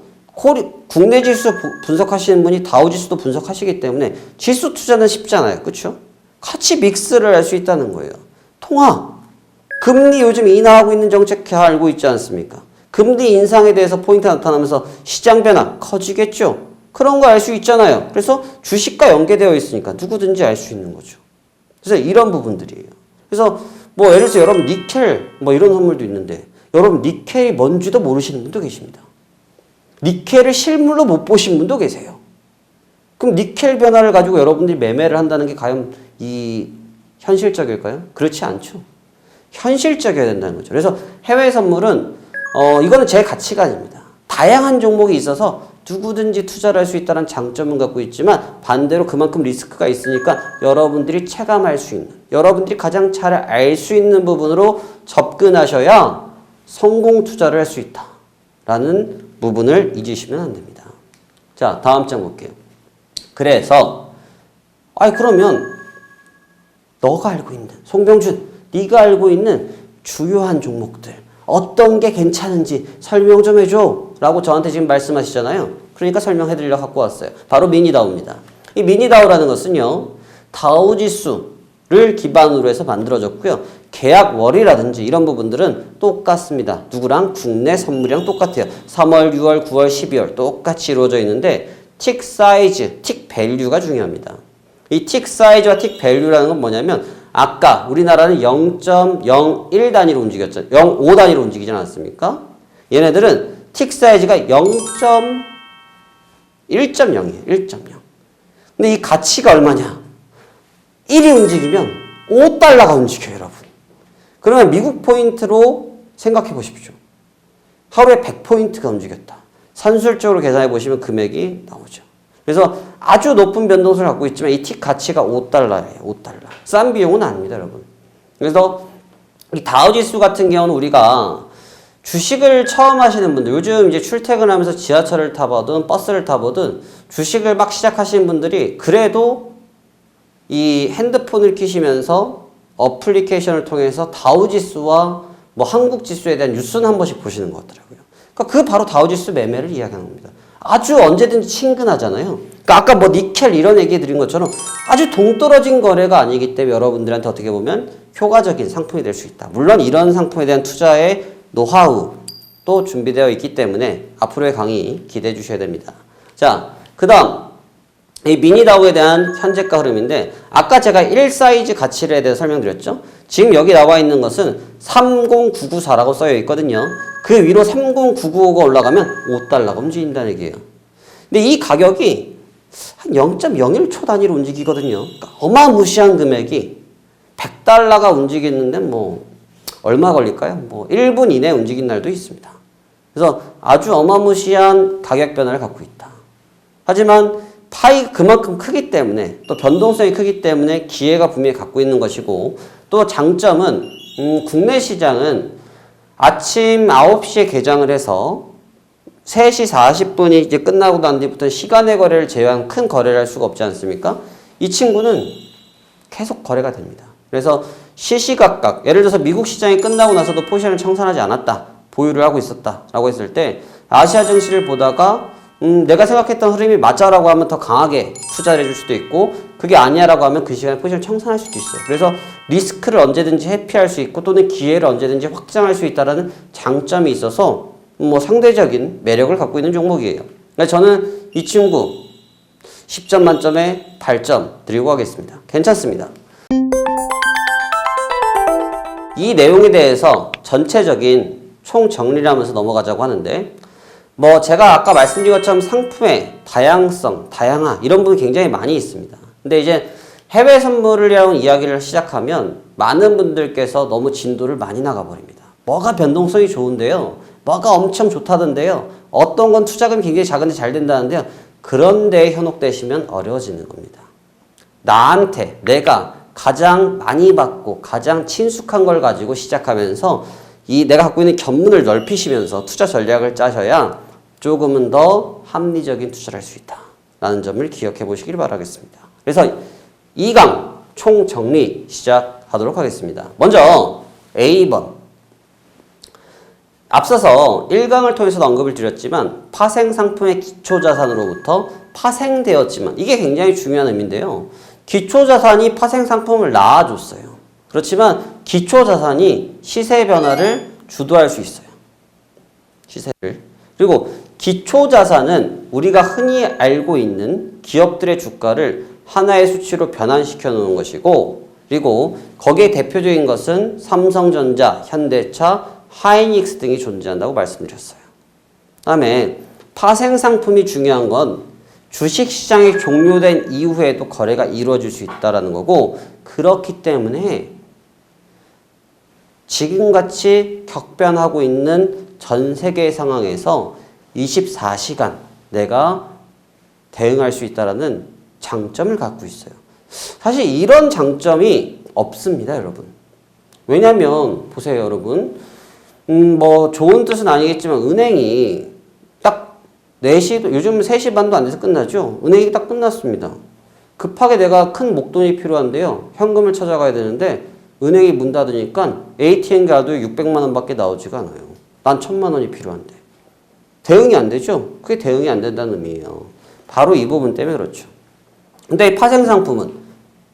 국내 지수 분석하시는 분이 다우 지수도 분석하시기 때문에 지수 투자는 쉽잖아요. 그렇죠? 같이 믹스를 할 수 있다는 거예요. 통화, 금리 요즘 인하하고 있는 정책 다 알고 있지 않습니까? 금리 인상에 대해서 포인트가 나타나면서 시장 변화 커지겠죠? 그런 거 알 수 있잖아요. 그래서 주식과 연계되어 있으니까 누구든지 알 수 있는 거죠. 그래서 이런 부분들이에요. 그래서 뭐 예를 들어서 여러분 니켈 뭐 이런 선물도 있는데 여러분 니켈이 뭔지도 모르시는 분도 계십니다. 니켈을 실물로 못 보신 분도 계세요. 그럼 니켈 변화를 가지고 여러분들이 매매를 한다는 게 과연 이 현실적일까요? 그렇지 않죠. 현실적이어야 된다는 거죠. 그래서 해외 선물은 이거는 제 가치관입니다. 다양한 종목이 있어서 누구든지 투자를 할 수 있다는 장점은 갖고 있지만 반대로 그만큼 리스크가 있으니까 여러분들이 체감할 수 있는, 여러분들이 가장 잘 알 수 있는 부분으로 접근하셔야 성공 투자를 할 수 있다라는 부분을 잊으시면 안 됩니다. 자, 다음 장 볼게요. 그래서 그러면 너가 알고 있는, 송병준, 네가 알고 있는 주요한 종목들 어떤 게 괜찮은지 설명 좀 해줘 라고 저한테 지금 말씀하시잖아요. 그러니까 설명해드리려고 갖고 왔어요. 바로 미니다우입니다. 이 미니다우라는 것은요, 다우지수를 기반으로 해서 만들어졌고요. 계약월이라든지 이런 부분들은 똑같습니다. 누구랑? 국내 선물이랑 똑같아요. 3월, 6월, 9월, 12월 똑같이 이루어져 있는데 틱 사이즈, 틱 밸류가 중요합니다. 이 틱 사이즈와 틱 밸류라는 건 뭐냐면 아까 우리나라는 0.01 단위로 움직였죠. 0.5 단위로 움직이지 않았습니까? 얘네들은 틱 사이즈가 1.0이에요. 1.0. 근데 이 가치가 얼마냐? 1이 움직이면 5달러가 움직여요, 여러분. 그러면 미국 포인트로 생각해 보십시오. 하루에 100포인트가 움직였다. 산술적으로 계산해 보시면 금액이 나오죠. 그래서 아주 높은 변동성을 갖고 있지만 이 틱 가치가 5달러예요. 5달러. 싼 비용은 아닙니다, 여러분. 그래서 이 다우지수 같은 경우는 우리가 주식을 처음 하시는 분들, 요즘 이제 출퇴근하면서 지하철을 타보든 버스를 타보든 주식을 막 시작하시는 분들이 그래도 이 핸드폰을 켜시면서 어플리케이션을 통해서 다우지수와 뭐 한국지수에 대한 뉴스는 한 번씩 보시는 것 같더라고요. 그러니까 그 바로 다우지수 매매를 이야기하는 겁니다. 아주 언제든지 친근하잖아요. 그러니까 아까 뭐 니켈 이런 얘기 드린 것처럼 아주 동떨어진 거래가 아니기 때문에 여러분들한테 어떻게 보면 효과적인 상품이 될 수 있다. 물론 이런 상품에 대한 투자의 노하우도 준비되어 있기 때문에 앞으로의 강의 기대해 주셔야 됩니다. 자, 그 다음 이 미니다우에 대한 현재가 흐름인데 아까 제가 1 사이즈 가치에 대해서 설명드렸죠. 지금 여기 나와 있는 것은 30994라고 써여 있거든요. 그 위로 30995가 올라가면 5달러가 움직인다는 얘기예요. 근데 이 가격이 한 0.01초 단위로 움직이거든요. 그러니까 어마무시한 금액이 100달러가 움직이는데 뭐 얼마 걸릴까요? 뭐 1분 이내에 움직인 날도 있습니다. 그래서 아주 어마무시한 가격 변화를 갖고 있다. 하지만 파이가 그만큼 크기 때문에 또 변동성이 크기 때문에 기회가 분명히 갖고 있는 것이고 또 장점은 국내 시장은 아침 9시에 개장을 해서 3시 40분이 이제 끝나고 난 뒤부터 시간의 거래를 제외한 큰 거래를 할 수가 없지 않습니까? 이 친구는 계속 거래가 됩니다. 그래서 시시각각 예를 들어서 미국 시장이 끝나고 나서도 포지션을 청산하지 않았다. 보유를 하고 있었다. 라고 했을 때 아시아 증시를 보다가 내가 생각했던 흐름이 맞아라고 하면 더 강하게 투자를 해줄 수도 있고 그게 아니야라고 하면 그 시간에 포지션을 청산할 수도 있어요. 그래서 리스크를 언제든지 회피할 수 있고 또는 기회를 언제든지 확장할 수 있다는 장점이 있어서 뭐 상대적인 매력을 갖고 있는 종목이에요. 그러니까 저는 이 친구 10점 만점에 8점 드리고 가겠습니다. 괜찮습니다. 이 내용에 대해서 전체적인 총정리를 하면서 넘어가자고 하는데 뭐 제가 아까 말씀드린 것처럼 상품의 다양성, 다양화 이런 부분이 굉장히 많이 있습니다. 근데 이제 해외 선물이라는 이야기를 시작하면 많은 분들께서 너무 진도를 많이 나가버립니다. 뭐가 변동성이 좋은데요? 뭐가 엄청 좋다던데요? 어떤 건 투자금이 굉장히 작은데 잘 된다는데요? 그런 데에 현혹되시면 어려워지는 겁니다. 나한테 내가 가장 많이 받고 가장 친숙한 걸 가지고 시작하면서 이 내가 갖고 있는 견문을 넓히시면서 투자 전략을 짜셔야 조금은 더 합리적인 투자를 할 수 있다 라는 점을 기억해 보시길 바라겠습니다. 그래서 2강 총정리 시작하도록 하겠습니다. 먼저 A번, 앞서서 1강을 통해서도 언급을 드렸지만 파생상품의 기초자산으로부터 파생되었지만 이게 굉장히 중요한 의미인데요. 기초자산이 파생상품을 낳아줬어요. 그렇지만 기초자산이 시세 변화를 주도할 수 있어요. 시세를. 그리고 기초자산은 우리가 흔히 알고 있는 기업들의 주가를 하나의 수치로 변환시켜 놓은 것이고, 그리고 거기에 대표적인 것은 삼성전자, 현대차, 하이닉스 등이 존재한다고 말씀드렸어요. 다음에 파생상품이 중요한 건 주식시장이 종료된 이후에도 거래가 이루어질 수 있다는 거고, 그렇기 때문에 지금같이 격변하고 있는 전 세계 상황에서 24시간 내가 대응할 수 있다는 장점을 갖고 있어요. 사실 이런 장점이 없습니다, 여러분. 왜냐면 보세요, 여러분. 뭐 좋은 뜻은 아니겠지만 은행이 딱 4시, 요즘 3시 반도 안 돼서 끝나죠? 은행이 딱 끝났습니다. 급하게 내가 큰 목돈이 필요한데요. 현금을 찾아가야 되는데 은행이 문 닫으니까 ATM 가도 600만 원밖에 나오지가 않아요. 난 1000만 원이 필요한데. 대응이 안 되죠? 그게 대응이 안 된다는 의미예요. 바로 이 부분 때문에 그렇죠. 근데 이 파생상품은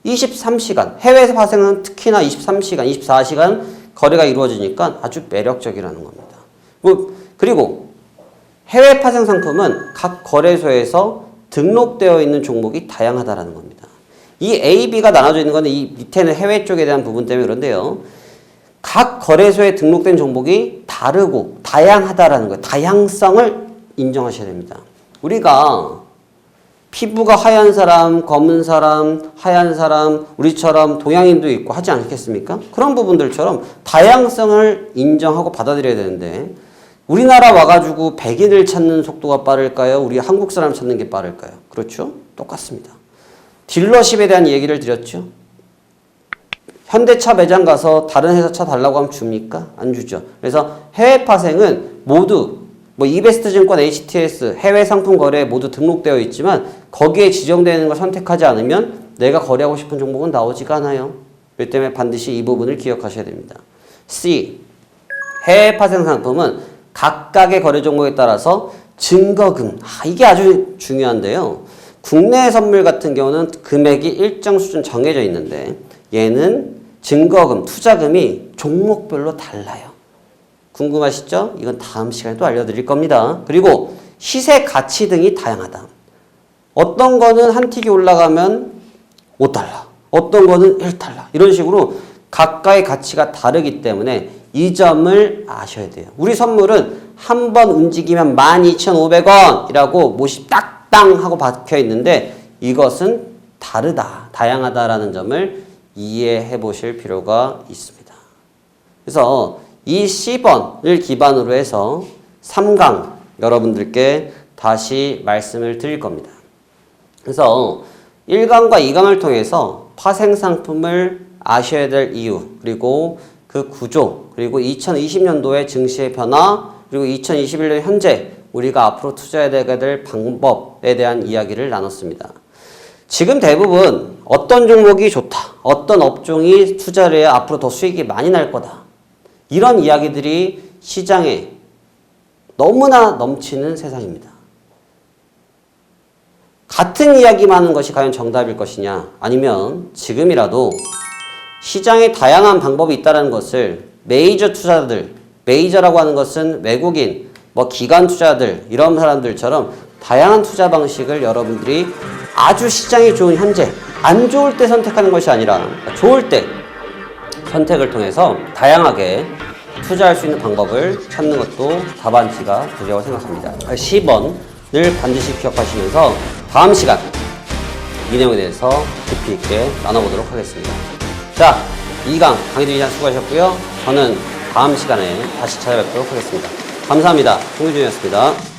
23시간, 해외에서 파생은 특히나 23시간, 24시간 거래가 이루어지니까 아주 매력적이라는 겁니다. 그리고 해외 파생상품은 각 거래소에서 등록되어 있는 종목이 다양하다는 겁니다. 이 A, B가 나눠져 있는 건데 이 밑에는 해외 쪽에 대한 부분 때문에 그런데요. 각 거래소에 등록된 종목이 다르고 다양하다라는 거예요. 다양성을 인정하셔야 됩니다. 우리가 피부가 하얀 사람, 검은 사람, 하얀 사람, 우리처럼 동양인도 있고 하지 않겠습니까? 그런 부분들처럼 다양성을 인정하고 받아들여야 되는데 우리나라 와가지고 백인을 찾는 속도가 빠를까요? 우리 한국 사람 찾는 게 빠를까요? 그렇죠? 똑같습니다. 딜러십에 대한 얘기를 드렸죠. 현대차 매장 가서 다른 회사 차 달라고 하면 줍니까? 안 주죠. 그래서 해외 파생은 모두 뭐 이베스트증권, HTS, 해외 상품 거래에 모두 등록되어 있지만 거기에 지정되는 걸 선택하지 않으면 내가 거래하고 싶은 종목은 나오지가 않아요. 그렇기 때문에 반드시 이 부분을 기억하셔야 됩니다. C. 해외 파생 상품은 각각의 거래 종목에 따라서 증거금. 이게 아주 중요한데요. 국내 선물 같은 경우는 금액이 일정 수준 정해져 있는데 얘는 증거금, 투자금이 종목별로 달라요. 궁금하시죠? 이건 다음 시간에 또 알려드릴 겁니다. 그리고 시세 가치 등이 다양하다. 어떤 거는 한 틱이 올라가면 5달러, 어떤 거는 1달러 이런 식으로 각각의 가치가 다르기 때문에 이 점을 아셔야 돼요. 우리 선물은 한 번 움직이면 12,500원이라고 못이 딱땅 하고 박혀 있는데 이것은 다르다, 다양하다라는 점을 이해해 보실 필요가 있습니다. 그래서 이 C번을 기반으로 해서 3강 여러분들께 다시 말씀을 드릴 겁니다. 그래서 1강과 2강을 통해서 파생상품을 아셔야 될 이유, 그리고 그 구조, 그리고 2020년도의 증시의 변화, 그리고 2021년 현재 우리가 앞으로 투자해야 될 방법에 대한 이야기를 나눴습니다. 지금 대부분 어떤 종목이 좋다, 어떤 업종이 투자를 해야 앞으로 더 수익이 많이 날 거다, 이런 이야기들이 시장에 너무나 넘치는 세상입니다. 같은 이야기만 하는 것이 과연 정답일 것이냐, 아니면 지금이라도 시장에 다양한 방법이 있다는 것을 메이저 투자들, 메이저라고 하는 것은 외국인, 기관 투자들, 이런 사람들처럼 다양한 투자 방식을 여러분들이 아주 시장이 좋은 현재, 안 좋을 때 선택하는 것이 아니라 좋을 때 선택을 통해서 다양하게 투자할 수 있는 방법을 찾는 것도 답안지가 되리라고 생각합니다. 10번을 반드시 기억하시면서 다음 시간 이 내용에 대해서 깊이 있게 나눠보도록 하겠습니다. 자, 2강 강의들 이상 수고하셨고요. 저는 다음 시간에 다시 찾아뵙도록 하겠습니다. 감사합니다. 홍유준이었습니다.